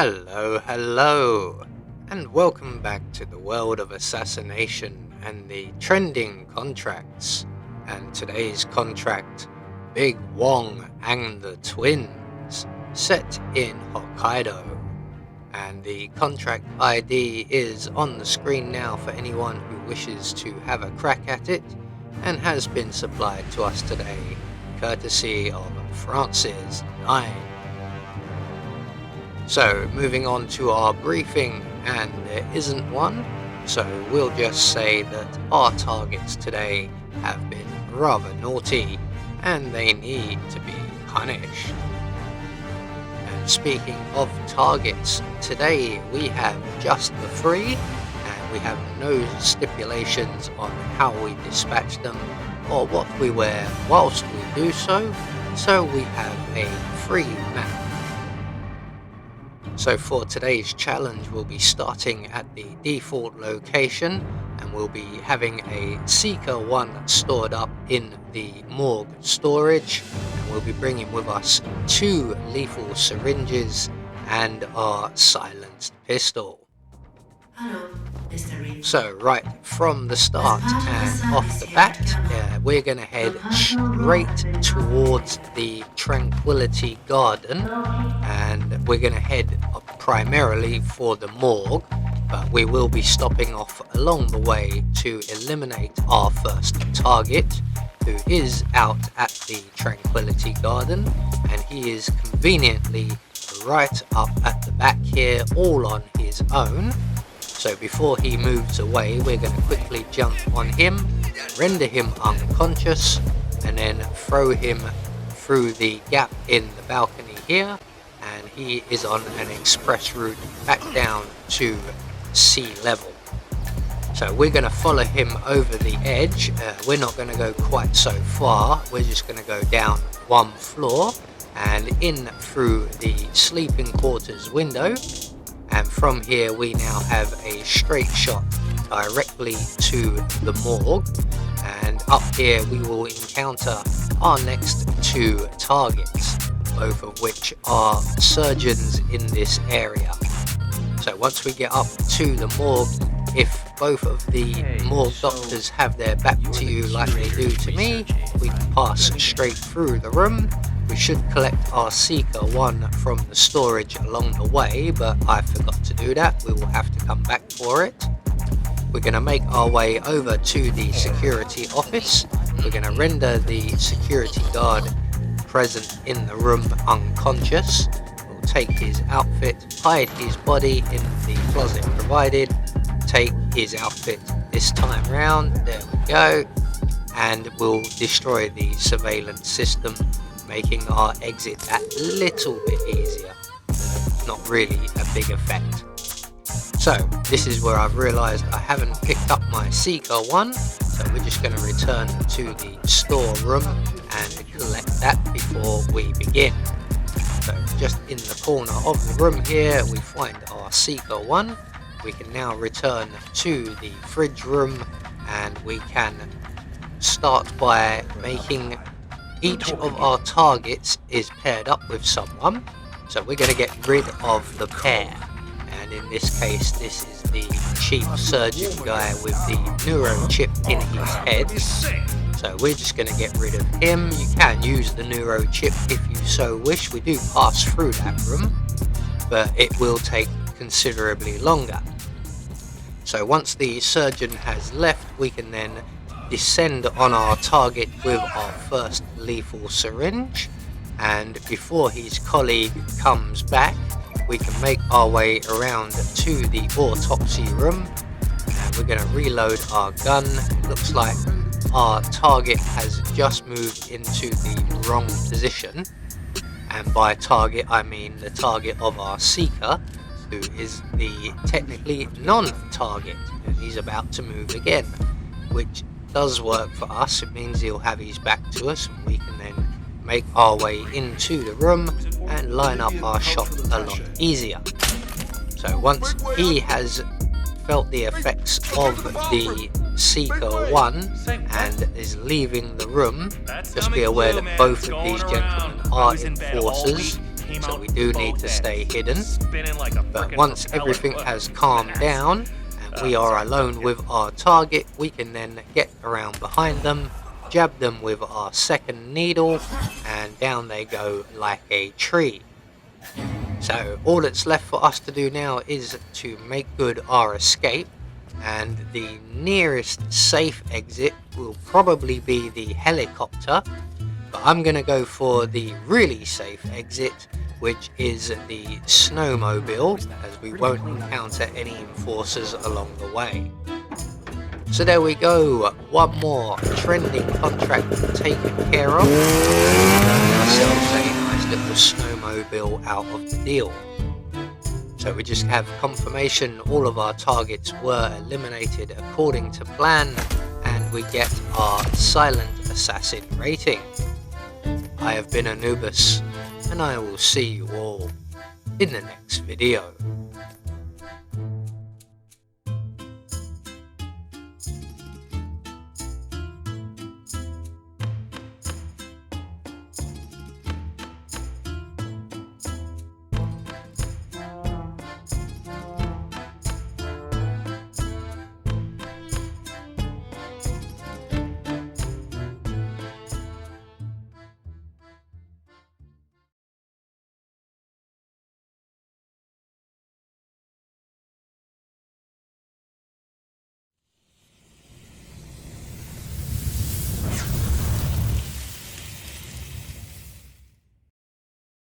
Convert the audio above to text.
Hello, and welcome back to the world of assassination and the trending contracts. And today's contract, Big Wong and the Twinz, set in Hokkaido. And the contract ID is on the screen now for anyone who wishes to have a crack at it, and has been supplied to us today, courtesy of Francis 9. So, moving on to our briefing, and there isn't one, so we'll just say that our targets today have been rather naughty, and they need to be punished. And speaking of targets, today we have just the 3, and we have no stipulations on how we dispatch them, or what we wear whilst we do so we have a free map. So for today's challenge, we'll be starting at the default location, and we'll be having a Seeker 1 stored up in the morgue storage, and we'll be bringing with us 2 lethal syringes and our silenced pistol. Hello, Mr. Reed. So right from the start and off the bat, we're going to head straight towards the Tranquility Garden, and we're going to head primarily for the morgue, but we will be stopping off along the way to eliminate our first target, who is out at the Tranquility Garden, and he is conveniently right up at the back here, all on his own. So before he moves away, we're going to quickly jump on him, render him unconscious, and then throw him through the gap in the balcony here, and he is on an express route back down to sea level. So we're going to follow him over the edge. We're not going to go quite so far, we're just going to go down 1 floor and in through the sleeping quarters window. And from here we now have a straight shot directly to the morgue, and up here we will encounter our next 2 targets, both of which are surgeons in this area. So once we get up to the morgue, if both of the morgue doctors have their back to you like they do to me, we can pass straight through the room. We should collect our Seeker 1 from the storage along the way, but I forgot to do that. We will have to come back for it. We're going to make our way over to the security office. We're going to render the security guard present in the room unconscious. We'll take his outfit, hide his body in the closet provided, take his outfit this time round, there we go, and we'll destroy the surveillance system, making our exit that little bit easier. Not really a big effect. So this is where I've realized I haven't picked up my Seeker 1, so we're just going to return to the storeroom and collect that before we begin. So just in the corner of the room here we find our Seeker 1. We can now return to the fridge room, and we can start by making each of our targets is paired up with someone, so we're going to get rid of the pair, and in this case this is the chief surgeon guy with the neuro chip in his head, so we're just going to get rid of him. You can use the neuro chip if you so wish. We do pass through that room, but it will take considerably longer. So once the surgeon has left, we can then descend on our target with our first lethal syringe, and before his colleague comes back we can make our way around to the autopsy room, and we're going to reload our gun. It looks like our target has just moved into the wrong position, and by target I mean the target of our Seeker, who is the technically non-target, and he's about to move again, which does work for us. It means he'll have his back to us, and we can then make our way into the room and line up our shot a lot easier. So once he has felt the effects of the Seeker 1 and is leaving the room, just be aware that both of these gentlemen are enforcers, so we do need to stay hidden. But once everything has calmed down and we are alone with our target, we can then get around behind them, jab them with our second needle, and down they go like a tree. So all that's left for us to do now is to make good our escape, and the nearest safe exit will probably be the helicopter, but I'm going to go for the really safe exit, which is the snowmobile, as we won't encounter any enforcers along the way. So there we go, one more trending contract taken care of. Ourselves a nice little snowmobile out of the deal. So we just have confirmation all of our targets were eliminated according to plan, and we get our silent assassin rating. I have been Anubis, and I will see you all in the next video.